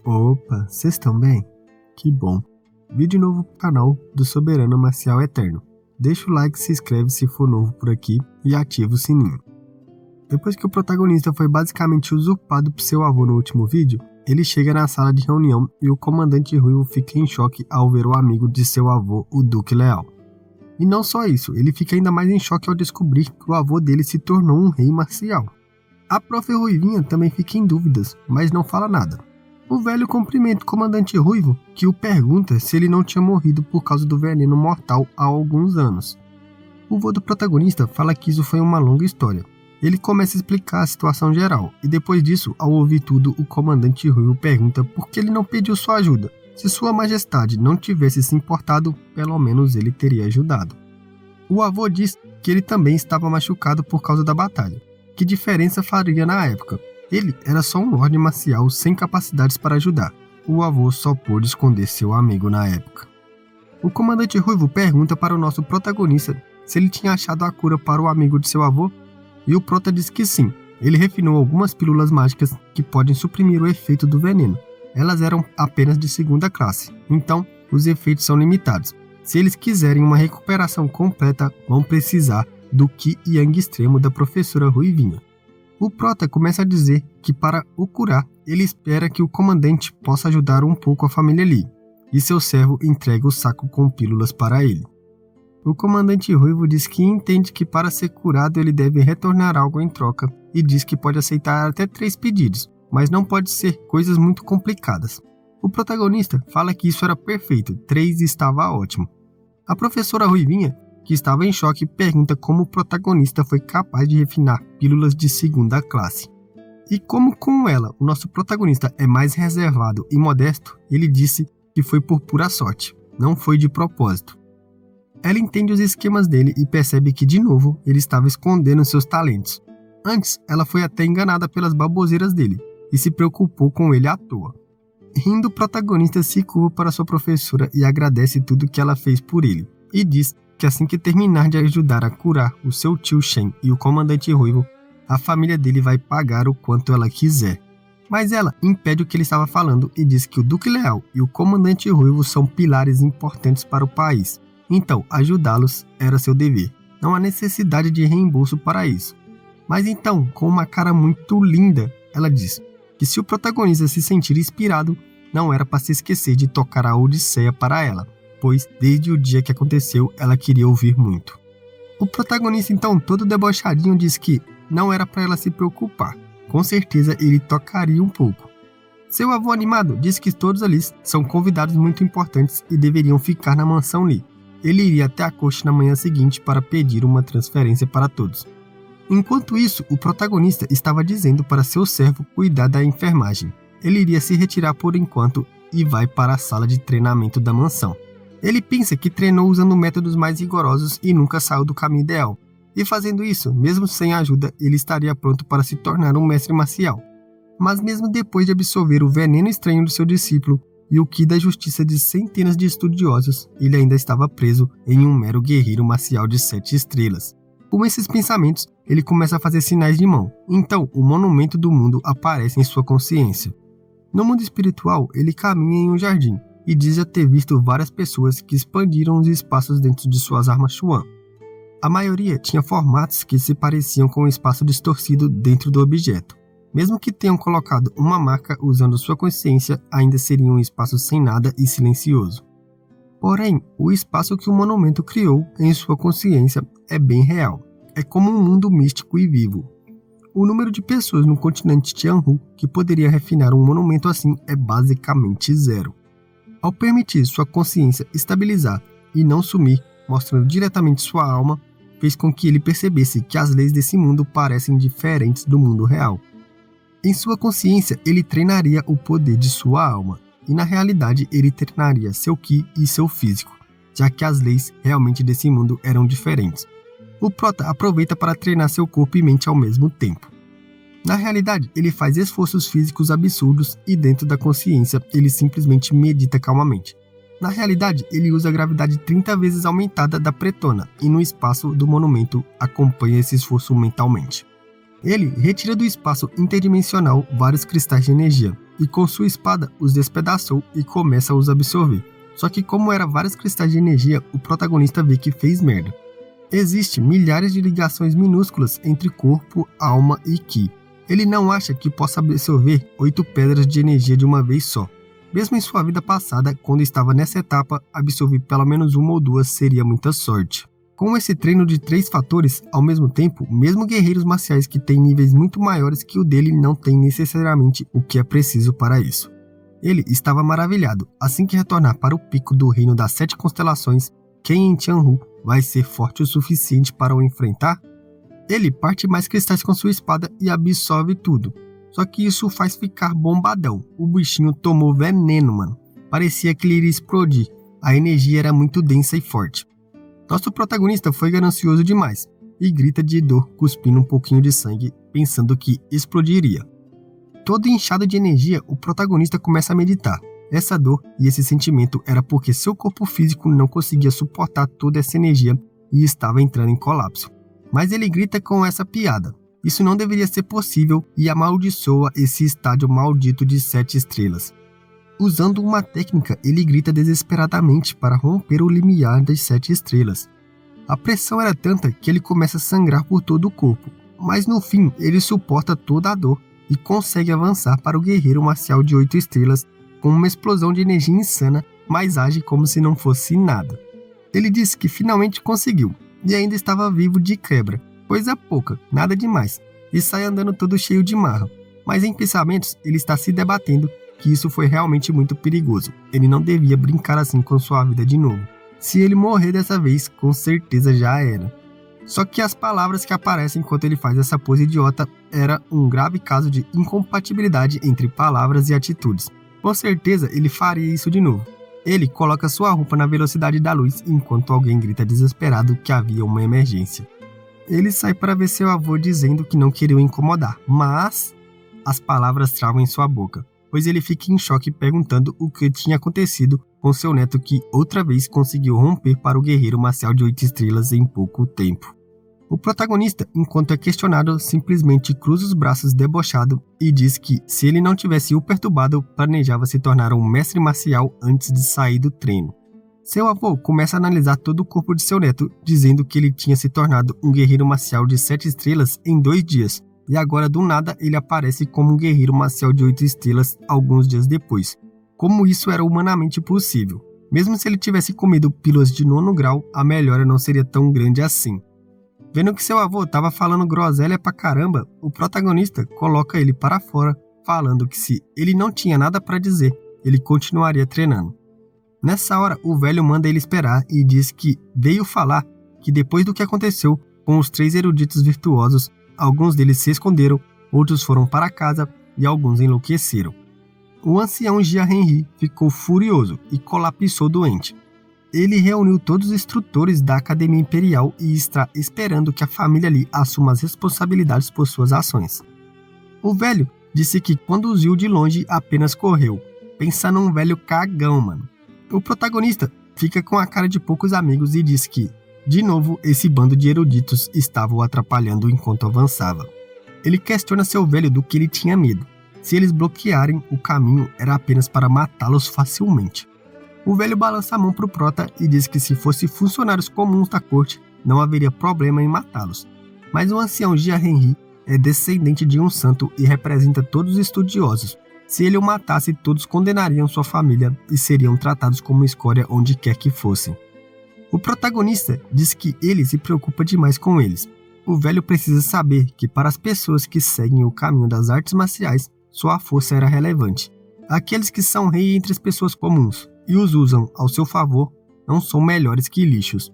Opa, vocês estão bem? Que bom. Vídeo novo pro canal do Soberano Marcial Eterno. Deixa o like, se inscreve se for novo por aqui e ativa o sininho. Depois que o protagonista foi basicamente usurpado por seu avô no último vídeo, ele chega na sala de reunião e o comandante Ruivo fica em choque ao ver o amigo de seu avô, o Duque Leal. E não só isso, ele fica ainda mais em choque ao descobrir que o avô dele se tornou um rei marcial. A prof. Ruivinha também fica em dúvidas, mas não fala nada. O velho cumprimenta o comandante Ruivo, que o pergunta se ele não tinha morrido por causa do veneno mortal há alguns anos. O vô do protagonista fala que isso foi uma longa história. Ele começa a explicar a situação geral, e depois disso, ao ouvir tudo, o comandante Ruivo pergunta por que ele não pediu sua ajuda. Se sua majestade não tivesse se importado, pelo menos ele teria ajudado. O avô diz que ele também estava machucado por causa da batalha. Que diferença faria na época? Ele era só um lorde marcial sem capacidades para ajudar. O avô só pôde esconder seu amigo na época. O comandante Ruivo pergunta para o nosso protagonista se ele tinha achado a cura para o amigo de seu avô, e o prota diz que sim. Ele refinou algumas pílulas mágicas que podem suprimir o efeito do veneno. Elas eram apenas de segunda classe, então os efeitos são limitados. Se eles quiserem uma recuperação completa, vão precisar do Qi Yang extremo da professora Ruivinha. O prota começa a dizer que para o curar, ele espera que o comandante possa ajudar um pouco a família Lee, e seu servo entrega o saco com pílulas para ele. O comandante Ruivo diz que entende que para ser curado ele deve retornar algo em troca, e diz que pode aceitar até 3 pedidos, mas não pode ser coisas muito complicadas. O protagonista fala que isso era perfeito, 3 estava ótimo. A professora Ruivinha, que estava em choque, pergunta como o protagonista foi capaz de refinar pílulas de segunda classe. E como com ela, o nosso protagonista é mais reservado e modesto, ele disse que foi por pura sorte, não foi de propósito. Ela entende os esquemas dele e percebe que, de novo, ele estava escondendo seus talentos. Antes, ela foi até enganada pelas baboseiras dele e se preocupou com ele à toa. Rindo, o protagonista se curva para sua professora e agradece tudo que ela fez por ele, e diz que assim que terminar de ajudar a curar o seu tio Shen e o comandante Ruivo, a família dele vai pagar o quanto ela quiser. Mas ela impede o que ele estava falando e diz que o Duque Leal e o comandante Ruivo são pilares importantes para o país. Então, ajudá-los era seu dever. Não há necessidade de reembolso para isso. Mas então, com uma cara muito linda, ela diz que se o protagonista se sentir inspirado, não era para se esquecer de tocar a Odisseia para ela, pois desde o dia que aconteceu, ela queria ouvir muito. O protagonista então, todo debochadinho, diz que não era para ela se preocupar. Com certeza ele tocaria um pouco. Seu avô animado diz que todos ali são convidados muito importantes e deveriam ficar na mansão Lee. Ele iria até a corte na manhã seguinte para pedir uma transferência para todos. Enquanto isso, o protagonista estava dizendo para seu servo cuidar da enfermagem. Ele iria se retirar por enquanto e vai para a sala de treinamento da mansão. Ele pensa que treinou usando métodos mais rigorosos e nunca saiu do caminho ideal. E fazendo isso, mesmo sem ajuda, ele estaria pronto para se tornar um mestre marcial. Mas mesmo depois de absorver o veneno estranho do seu discípulo e o Qi da justiça de centenas de estudiosos, ele ainda estava preso em um mero guerreiro marcial de 7 estrelas. Com esses pensamentos, ele começa a fazer sinais de mão. Então, o monumento do mundo aparece em sua consciência. No mundo espiritual, ele caminha em um jardim e diz já ter visto várias pessoas que expandiram os espaços dentro de suas armas Chuan. A maioria tinha formatos que se pareciam com um espaço distorcido dentro do objeto. Mesmo que tenham colocado uma marca usando sua consciência, ainda seria um espaço sem nada e silencioso. Porém, o espaço que o monumento criou em sua consciência é bem real. É como um mundo místico e vivo. O número de pessoas no continente Tianhu que poderia refinar um monumento assim é basicamente 0. Ao permitir sua consciência estabilizar e não sumir, mostrando diretamente sua alma, fez com que ele percebesse que as leis desse mundo parecem diferentes do mundo real. Em sua consciência, ele treinaria o poder de sua alma, e na realidade ele treinaria seu Qi e seu físico, já que as leis realmente desse mundo eram diferentes. O prota aproveita para treinar seu corpo e mente ao mesmo tempo. Na realidade, ele faz esforços físicos absurdos e dentro da consciência ele simplesmente medita calmamente. Na realidade, ele usa a gravidade 30 vezes aumentada da Pretona e no espaço do monumento acompanha esse esforço mentalmente. Ele retira do espaço interdimensional vários cristais de energia e com sua espada os despedaçou e começa a os absorver. Só que como eram vários cristais de energia, o protagonista vê que fez merda. Existem milhares de ligações minúsculas entre corpo, alma e ki. Ele não acha que possa absorver 8 pedras de energia de uma vez só. Mesmo em sua vida passada, quando estava nessa etapa, absorver pelo menos uma ou duas seria muita sorte. Com esse treino de 3 fatores, ao mesmo tempo, mesmo guerreiros marciais que têm níveis muito maiores que o dele não têm necessariamente o que é preciso para isso. Ele estava maravilhado. Assim que retornar para o pico do reino das 7 constelações, quem em Tianhu vai ser forte o suficiente para o enfrentar? Ele parte mais cristais com sua espada e absorve tudo. Só que isso faz ficar bombadão. O bichinho tomou veneno, mano. Parecia que ele iria explodir. A energia era muito densa e forte. Nosso protagonista foi ganancioso demais e grita de dor, cuspindo um pouquinho de sangue, pensando que explodiria. Todo inchado de energia, o protagonista começa a meditar. Essa dor e esse sentimento era porque seu corpo físico não conseguia suportar toda essa energia e estava entrando em colapso. Mas ele grita com essa piada. Isso não deveria ser possível e amaldiçoa esse estádio maldito de 7 estrelas. Usando uma técnica, ele grita desesperadamente para romper o limiar das 7 estrelas. A pressão era tanta que ele começa a sangrar por todo o corpo, mas no fim ele suporta toda a dor e consegue avançar para o guerreiro marcial de 8 estrelas com uma explosão de energia insana, mas age como se não fosse nada. Ele disse que finalmente conseguiu, e ainda estava vivo de quebra, coisa pouca, nada demais, e sai andando todo cheio de marra. Mas em pensamentos ele está se debatendo que isso foi realmente muito perigoso. Ele não devia brincar assim com sua vida de novo. Se ele morrer dessa vez, com certeza já era. Só que as palavras que aparecem enquanto ele faz essa pose idiota era um grave caso de incompatibilidade entre palavras e atitudes. Com certeza ele faria isso de novo. Ele coloca sua roupa na velocidade da luz enquanto alguém grita desesperado que havia uma emergência. Ele sai para ver seu avô dizendo que não queria o incomodar, mas as palavras travam em sua boca, pois ele fica em choque perguntando o que tinha acontecido com seu neto que outra vez conseguiu romper para o guerreiro marcial de 8 estrelas em pouco tempo. O protagonista, enquanto é questionado, simplesmente cruza os braços debochado e diz que, se ele não tivesse o perturbado, planejava se tornar um mestre marcial antes de sair do treino. Seu avô começa a analisar todo o corpo de seu neto, dizendo que ele tinha se tornado um guerreiro marcial de 7 estrelas em 2 dias, e agora do nada ele aparece como um guerreiro marcial de 8 estrelas alguns dias depois. Como isso era humanamente possível? Mesmo se ele tivesse comido pílulas de 9º grau, a melhora não seria tão grande assim. Vendo que seu avô estava falando groselha pra caramba, o protagonista coloca ele para fora, falando que se ele não tinha nada para dizer, ele continuaria treinando. Nessa hora, o velho manda ele esperar e diz que veio falar que depois do que aconteceu com os 3 eruditos virtuosos, alguns deles se esconderam, outros foram para casa e alguns enlouqueceram. O ancião Jia Henry ficou furioso e colapsou doente. Ele reuniu todos os instrutores da Academia Imperial e está esperando que a família Li assuma as responsabilidades por suas ações. O velho disse que quando os viu de longe apenas correu. Pensa num velho cagão, mano. O protagonista fica com a cara de poucos amigos e diz que, de novo, esse bando de eruditos estava o atrapalhando enquanto avançava. Ele questiona seu velho do que ele tinha medo. Se eles bloquearem o caminho, era apenas para matá-los facilmente. O velho balança a mão pro prota e diz que se fossem funcionários comuns da corte, não haveria problema em matá-los. Mas o ancião Jia Henry é descendente de um santo e representa todos os estudiosos. Se ele o matasse, todos condenariam sua família e seriam tratados como escória onde quer que fossem. O protagonista diz que ele se preocupa demais com eles. O velho precisa saber que para as pessoas que seguem o caminho das artes marciais, sua força era relevante. Aqueles que são rei entre as pessoas comuns e os usam ao seu favor não são melhores que lixos.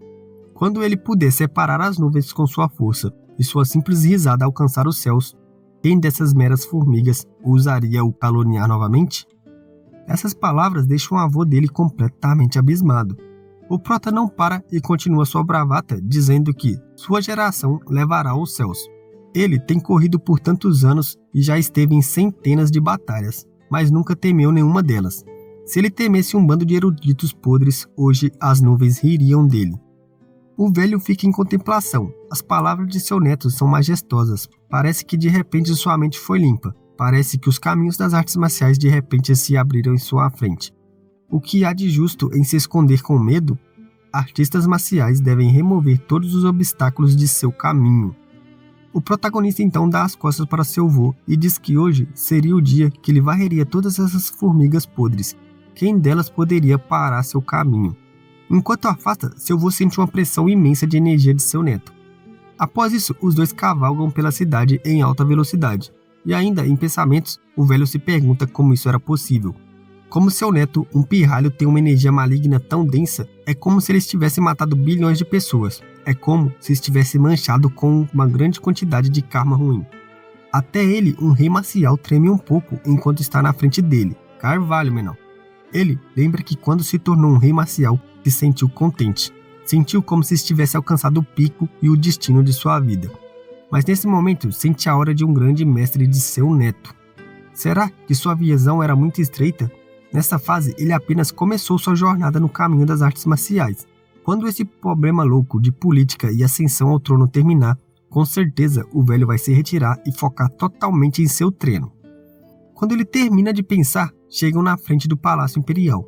Quando ele puder separar as nuvens com sua força e sua simples risada alcançar os céus, quem dessas meras formigas ousaria o caluniar novamente? Essas palavras deixam o avô dele completamente abismado. O prota não para e continua sua bravata, dizendo que sua geração levará aos céus. Ele tem corrido por tantos anos e já esteve em centenas de batalhas, mas nunca temeu nenhuma delas. Se ele temesse um bando de eruditos podres, hoje as nuvens ririam dele. O velho fica em contemplação. As palavras de seu neto são majestosas. Parece que de repente sua mente foi limpa. Parece que os caminhos das artes marciais de repente se abriram em sua frente. O que há de justo em se esconder com medo? Artistas marciais devem remover todos os obstáculos de seu caminho. O protagonista então dá as costas para seu vô e diz que hoje seria o dia que ele varreria todas essas formigas podres. Quem delas poderia parar seu caminho? Enquanto afasta, seu vô sente uma pressão imensa de energia de seu neto. Após isso, os dois cavalgam pela cidade em alta velocidade. E ainda, em pensamentos, o velho se pergunta como isso era possível. Como seu neto, um pirralho, tem uma energia maligna tão densa, é como se ele estivesse matado bilhões de pessoas. É como se estivesse manchado com uma grande quantidade de karma ruim. Até ele, um rei marcial, treme um pouco enquanto está na frente dele. Carvalho, menor. Ele lembra que quando se tornou um rei marcial, se sentiu contente. Sentiu como se estivesse alcançado o pico e o destino de sua vida. Mas nesse momento, sente a hora de um grande mestre de seu neto. Será que sua visão era muito estreita? Nessa fase, ele apenas começou sua jornada no caminho das artes marciais. Quando esse problema louco de política e ascensão ao trono terminar, com certeza o velho vai se retirar e focar totalmente em seu treino. Quando ele termina de pensar, chegam na frente do Palácio Imperial.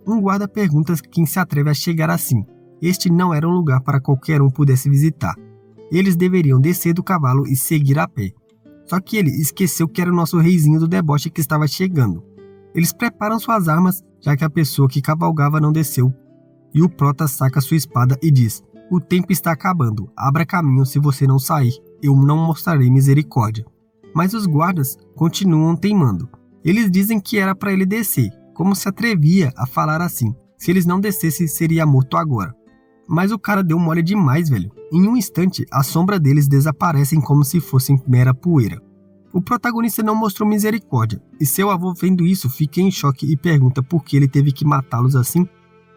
Um guarda pergunta quem se atreve a chegar assim. Este não era um lugar para qualquer um pudesse visitar. Eles deveriam descer do cavalo e seguir a pé. Só que ele esqueceu que era o nosso reizinho do deboche que estava chegando. Eles preparam suas armas, já que a pessoa que cavalgava não desceu. E o prota saca sua espada e diz: "O tempo está acabando, abra caminho se você não sair, eu não mostrarei misericórdia." Mas os guardas continuam teimando. Eles dizem que era para ele descer, como se atrevia a falar assim. Se eles não descessem, seria morto agora. Mas o cara deu mole demais, velho. Em um instante, a sombra deles desaparecem como se fossem mera poeira. O protagonista não mostrou misericórdia, e seu avô, vendo isso, fica em choque e pergunta por que ele teve que matá-los assim.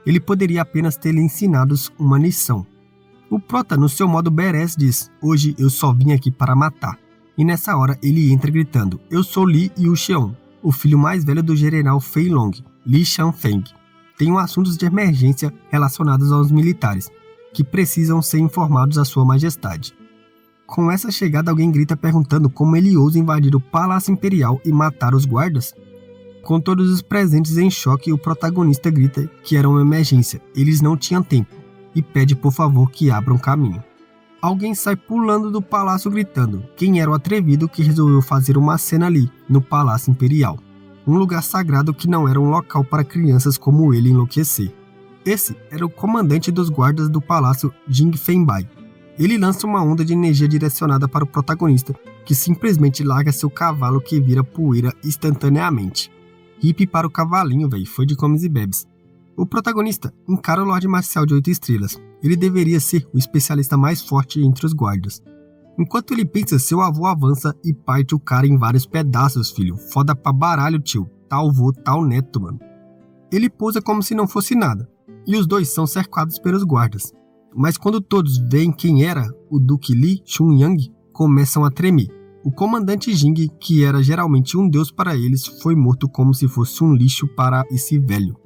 Ele poderia apenas ter lhe ensinado uma lição. O prota, no seu modo badass, diz: "Hoje eu só vim aqui para matar." E nessa hora ele entra gritando: "Eu sou Li Yuxion, o filho mais velho do general Fei Long, Li Shanfeng. Tenho assuntos de emergência relacionados aos militares, que precisam ser informados à sua majestade." Com essa chegada, alguém grita perguntando como ele ousa invadir o Palácio Imperial e matar os guardas. Com todos os presentes em choque, o protagonista grita que era uma emergência, eles não tinham tempo, e pede por favor que abram caminho. Alguém sai pulando do palácio gritando quem era o atrevido que resolveu fazer uma cena ali, no Palácio Imperial. Um lugar sagrado que não era um local para crianças como ele enlouquecer. Esse era o comandante dos guardas do palácio, Jing Fenbai. Ele lança uma onda de energia direcionada para o protagonista, que simplesmente larga seu cavalo que vira poeira instantaneamente. Hippie para o cavalinho, véi, foi de comes e bebes. O protagonista encara o Lorde Marcial de 8 estrelas. Ele deveria ser o especialista mais forte entre os guardas. Enquanto ele pensa, seu avô avança e parte o cara em vários pedaços, filho. Foda pra baralho, tio. Tal vô, tal neto, mano. Ele pousa como se não fosse nada. E os dois são cercados pelos guardas. Mas quando todos veem quem era o Duque Li Chunyang, começam a tremer. O comandante Jing, que era geralmente um deus para eles, foi morto como se fosse um lixo para esse velho.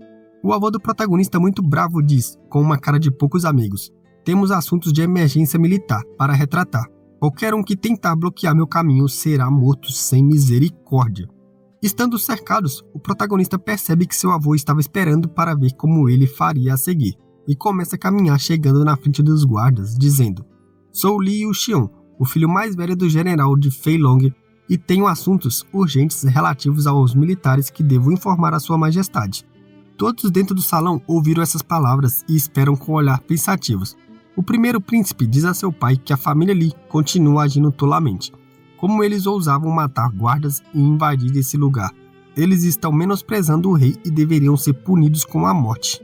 O avô do protagonista, muito bravo, diz, com uma cara de poucos amigos: "Temos assuntos de emergência militar para retratar. Qualquer um que tentar bloquear meu caminho será morto sem misericórdia." Estando cercados, o protagonista percebe que seu avô estava esperando para ver como ele faria a seguir, e começa a caminhar chegando na frente dos guardas, dizendo: "Sou Li Yuxion, o filho mais velho do general de Fei Long, e tenho assuntos urgentes relativos aos militares que devo informar a sua majestade." Todos dentro do salão ouviram essas palavras e esperam com um olhar pensativos. O primeiro príncipe diz a seu pai que a família Li continua agindo tolamente. Como eles ousavam matar guardas e invadir esse lugar? Eles estão menosprezando o rei e deveriam ser punidos com a morte.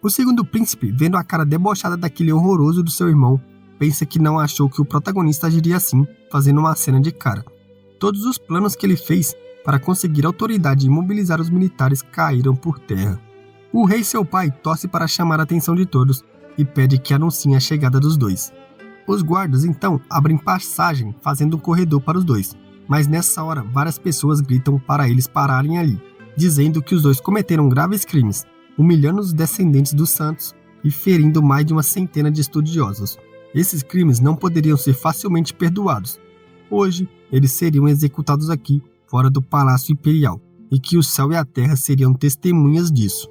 O segundo príncipe, vendo a cara debochada daquele horroroso do seu irmão, pensa que não achou que o protagonista agiria assim, fazendo uma cena de cara. Todos os planos que ele fez para conseguir autoridade e mobilizar os militares caíram por terra. O rei, seu pai, torce para chamar a atenção de todos e pede que anunciem a chegada dos dois. Os guardas, então, abrem passagem, fazendo um corredor para os dois. Mas nessa hora, várias pessoas gritam para eles pararem ali, dizendo que os dois cometeram graves crimes, humilhando os descendentes dos santos e ferindo mais de uma centena de estudiosos. Esses crimes não poderiam ser facilmente perdoados. Hoje, eles seriam executados aqui, fora do Palácio Imperial, e que o céu e a terra seriam testemunhas disso.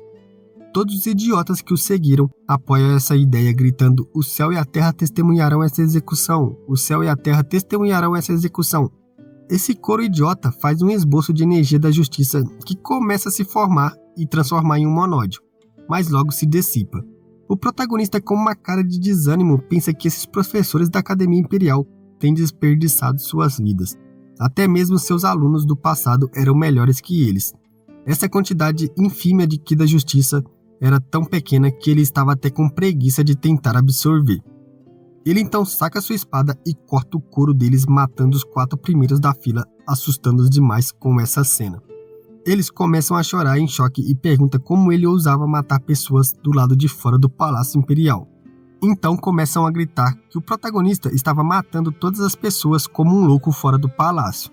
Todos os idiotas que o seguiram apoiam essa ideia, gritando: o céu e a terra testemunharão essa execução, o céu e a terra testemunharão essa execução. Esse coro idiota faz um esboço de energia da justiça que começa a se formar e transformar em um monódio, mas logo se dissipa. O protagonista, com uma cara de desânimo, pensa que esses professores da Academia Imperial têm desperdiçado suas vidas. Até mesmo seus alunos do passado eram melhores que eles. Essa quantidade infime de que da justiça era tão pequena que ele estava até com preguiça de tentar absorver. Ele então saca sua espada e corta o couro deles, matando os 4 primeiros da fila, assustando-os demais com essa cena. Eles começam a chorar em choque e perguntam como ele ousava matar pessoas do lado de fora do Palácio Imperial. Então começam a gritar que o protagonista estava matando todas as pessoas como um louco fora do palácio.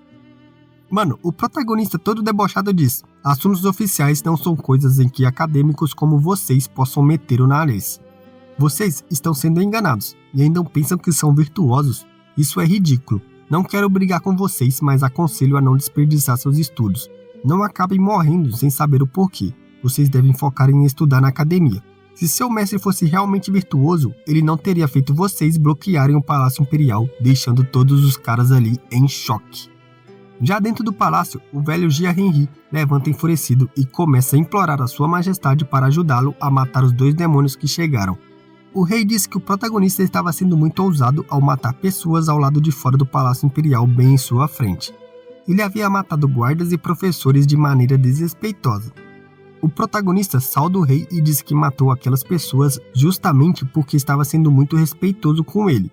Mano, o protagonista todo debochado diz: assuntos oficiais não são coisas em que acadêmicos como vocês possam meter o nariz. Vocês estão sendo enganados e ainda pensam que são virtuosos. Isso é ridículo. Não quero brigar com vocês, mas aconselho a não desperdiçar seus estudos. Não acabem morrendo sem saber o porquê. Vocês devem focar em estudar na academia. Se seu mestre fosse realmente virtuoso, ele não teria feito vocês bloquearem o Palácio Imperial, deixando todos os caras ali em choque. Já dentro do palácio, o velho Gia Henry levanta enfurecido e começa a implorar a sua majestade para ajudá-lo a matar os 2 demônios que chegaram. O rei disse que o protagonista estava sendo muito ousado ao matar pessoas ao lado de fora do Palácio Imperial bem em sua frente. Ele havia matado guardas e professores de maneira desrespeitosa. O protagonista salda o rei e diz que matou aquelas pessoas justamente porque estava sendo muito respeitoso com ele.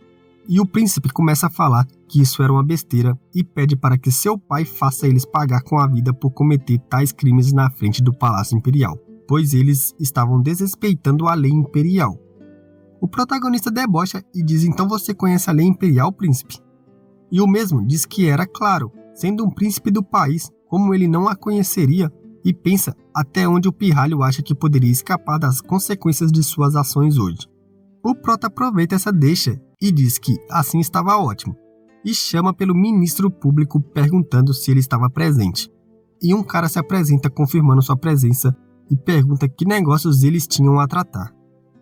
E o príncipe começa a falar que isso era uma besteira e pede para que seu pai faça eles pagar com a vida por cometer tais crimes na frente do Palácio Imperial, pois eles estavam desrespeitando a lei imperial. O protagonista debocha e diz: então você conhece a lei imperial, príncipe? E o mesmo diz que era claro, sendo um príncipe do país, como ele não a conheceria, e pensa até onde o pirralho acha que poderia escapar das consequências de suas ações hoje. O prota aproveita essa deixa e diz que assim estava ótimo, e chama pelo ministro público perguntando se ele estava presente. E um cara se apresenta confirmando sua presença e pergunta que negócios eles tinham a tratar.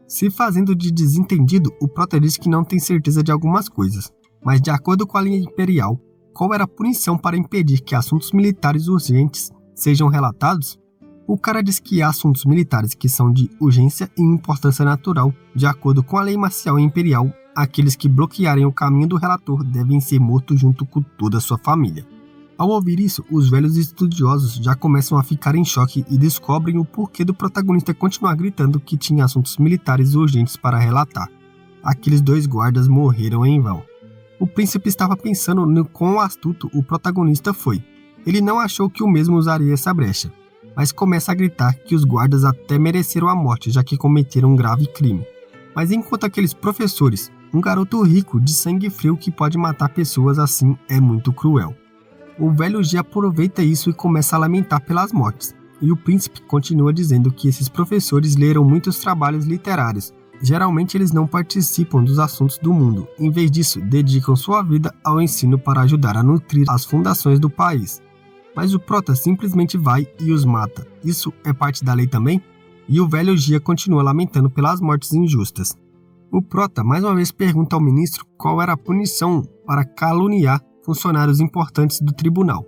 Se fazendo de desentendido, o prota diz que não tem certeza de algumas coisas, mas de acordo com a linha imperial, qual era a punição para impedir que assuntos militares urgentes sejam relatados? O cara diz que há assuntos militares que são de urgência e importância natural. De acordo com a lei marcial imperial, aqueles que bloquearem o caminho do relator devem ser mortos junto com toda a sua família. Ao ouvir isso, os velhos estudiosos já começam a ficar em choque e descobrem o porquê do protagonista continuar gritando que tinha assuntos militares urgentes para relatar. Aqueles 2 guardas morreram em vão. O príncipe estava pensando no quão astuto o protagonista foi. Ele não achou que o mesmo usaria essa brecha, mas começa a gritar que os guardas até mereceram a morte, já que cometeram um grave crime. Mas enquanto aqueles professores, um garoto rico de sangue frio que pode matar pessoas assim é muito cruel. O velho G aproveita isso e começa a lamentar pelas mortes, e o príncipe continua dizendo que esses professores leram muitos trabalhos literários. Geralmente eles não participam dos assuntos do mundo, em vez disso dedicam sua vida ao ensino para ajudar a nutrir as fundações do país. Mas o prota simplesmente vai e os mata. Isso é parte da lei também? E o velho Gia continua lamentando pelas mortes injustas. O prota mais uma vez pergunta ao ministro qual era a punição para caluniar funcionários importantes do tribunal.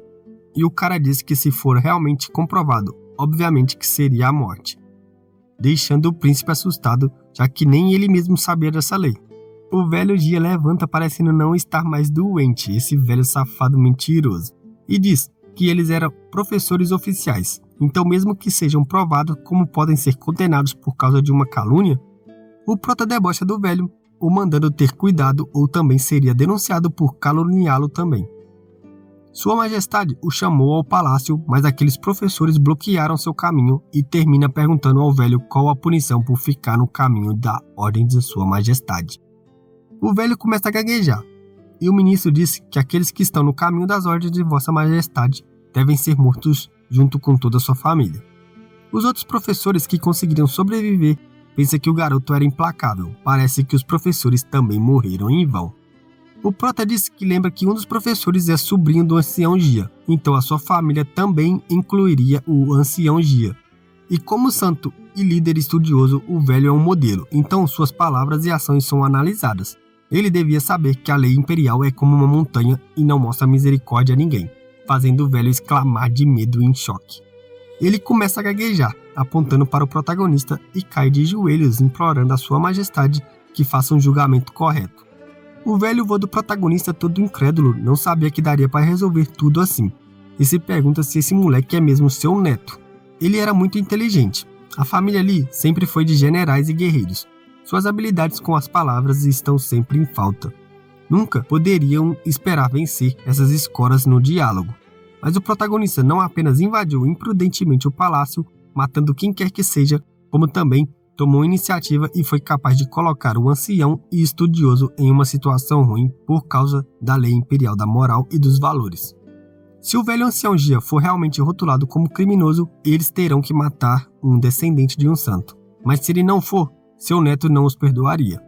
E o cara diz que se for realmente comprovado, obviamente que seria a morte, deixando o príncipe assustado, já que nem ele mesmo sabia dessa lei. O velho Gia levanta parecendo não estar mais doente, esse velho safado mentiroso, e diz que eles eram professores oficiais, então mesmo que sejam provados, como podem ser condenados por causa de uma calúnia? O prota debocha do velho, o mandando ter cuidado ou também seria denunciado por caluniá-lo também. Sua Majestade o chamou ao palácio, mas aqueles professores bloquearam seu caminho e termina perguntando ao velho qual a punição por ficar no caminho da ordem de Sua Majestade. O velho começa a gaguejar, e o ministro diz que aqueles que estão no caminho das ordens de Vossa Majestade devem ser mortos junto com toda a sua família. Os outros professores que conseguiriam sobreviver pensa que o garoto era implacável. Parece que os professores também morreram em vão. O prota diz que lembra que um dos professores é sobrinho do ancião Gia, então a sua família também incluiria o ancião Gia. E como santo e líder estudioso, o velho é um modelo, então suas palavras e ações são analisadas. Ele devia saber que a lei imperial é como uma montanha e não mostra misericórdia a ninguém, fazendo o velho exclamar de medo e em choque. Ele começa a gaguejar, apontando para o protagonista e cai de joelhos implorando a sua majestade que faça um julgamento correto. O velho vô do protagonista, todo incrédulo, não sabia que daria para resolver tudo assim, e se pergunta se esse moleque é mesmo seu neto. Ele era muito inteligente. A família ali sempre foi de generais e guerreiros. Suas habilidades com as palavras estão sempre em falta. Nunca poderiam esperar vencer essas escoras no diálogo. Mas o protagonista não apenas invadiu imprudentemente o palácio, matando quem quer que seja, como também tomou iniciativa e foi capaz de colocar o ancião e estudioso em uma situação ruim por causa da lei imperial da moral e dos valores. Se o velho ancião Gia for realmente rotulado como criminoso, eles terão que matar um descendente de um santo. Mas se ele não for, seu neto não os perdoaria.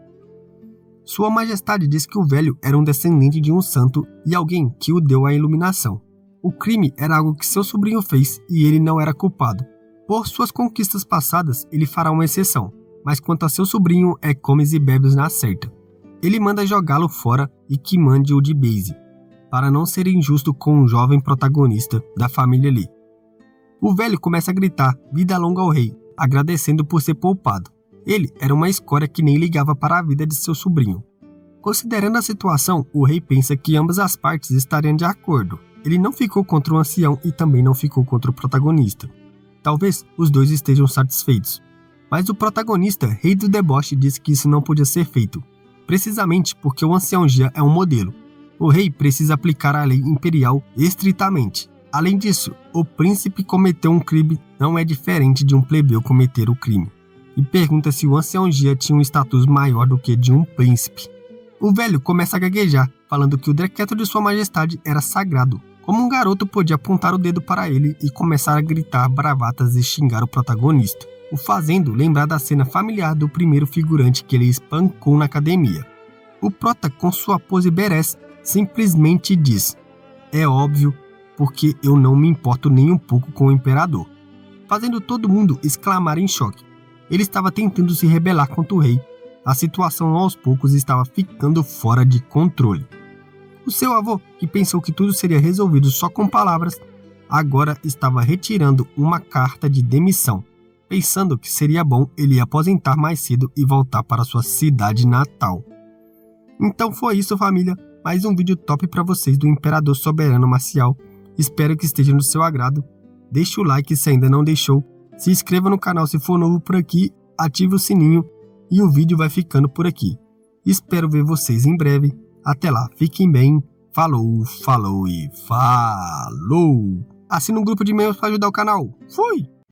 Sua majestade diz que o velho era um descendente de um santo e alguém que o deu a iluminação. O crime era algo que seu sobrinho fez e ele não era culpado. Por suas conquistas passadas, ele fará uma exceção, mas quanto a seu sobrinho é comes e bebes na certa. Ele manda jogá-lo fora e que mande o de base, para não ser injusto com um jovem protagonista da família ali. O velho começa a gritar vida longa ao rei, agradecendo por ser poupado. Ele era uma escória que nem ligava para a vida de seu sobrinho. Considerando a situação, o rei pensa que ambas as partes estariam de acordo. Ele não ficou contra o ancião e também não ficou contra o protagonista. Talvez os dois estejam satisfeitos. Mas o protagonista, rei do deboche, disse que isso não podia ser feito, precisamente porque o ancião Gia é um modelo. O rei precisa aplicar a lei imperial estritamente. Além disso, o príncipe cometeu um crime não é diferente de um plebeu cometer o crime. E pergunta se o ancião Gia tinha um status maior do que de um príncipe. O velho começa a gaguejar, falando que o decreto de sua majestade era sagrado. Como um garoto podia apontar o dedo para ele e começar a gritar bravatas e xingar o protagonista, o fazendo lembrar da cena familiar do primeiro figurante que ele espancou na academia. O prota, com sua pose badass, simplesmente diz: é óbvio, porque eu não me importo nem um pouco com o imperador, fazendo todo mundo exclamar em choque. Ele estava tentando se rebelar contra o rei. A situação aos poucos estava ficando fora de controle. O seu avô, que pensou que tudo seria resolvido só com palavras, agora estava retirando uma carta de demissão, pensando que seria bom ele aposentar mais cedo e voltar para sua cidade natal. Então foi isso, família. Mais um vídeo top para vocês do Imperador Soberano Marcial. Espero que esteja no seu agrado. Deixe o like se ainda não deixou. Se inscreva no canal se for novo por aqui. Ative o sininho. E o vídeo vai ficando por aqui. Espero ver vocês em breve. Até lá, fiquem bem. Falou, falou e falou! Assina um grupo de membros para ajudar o canal. Fui!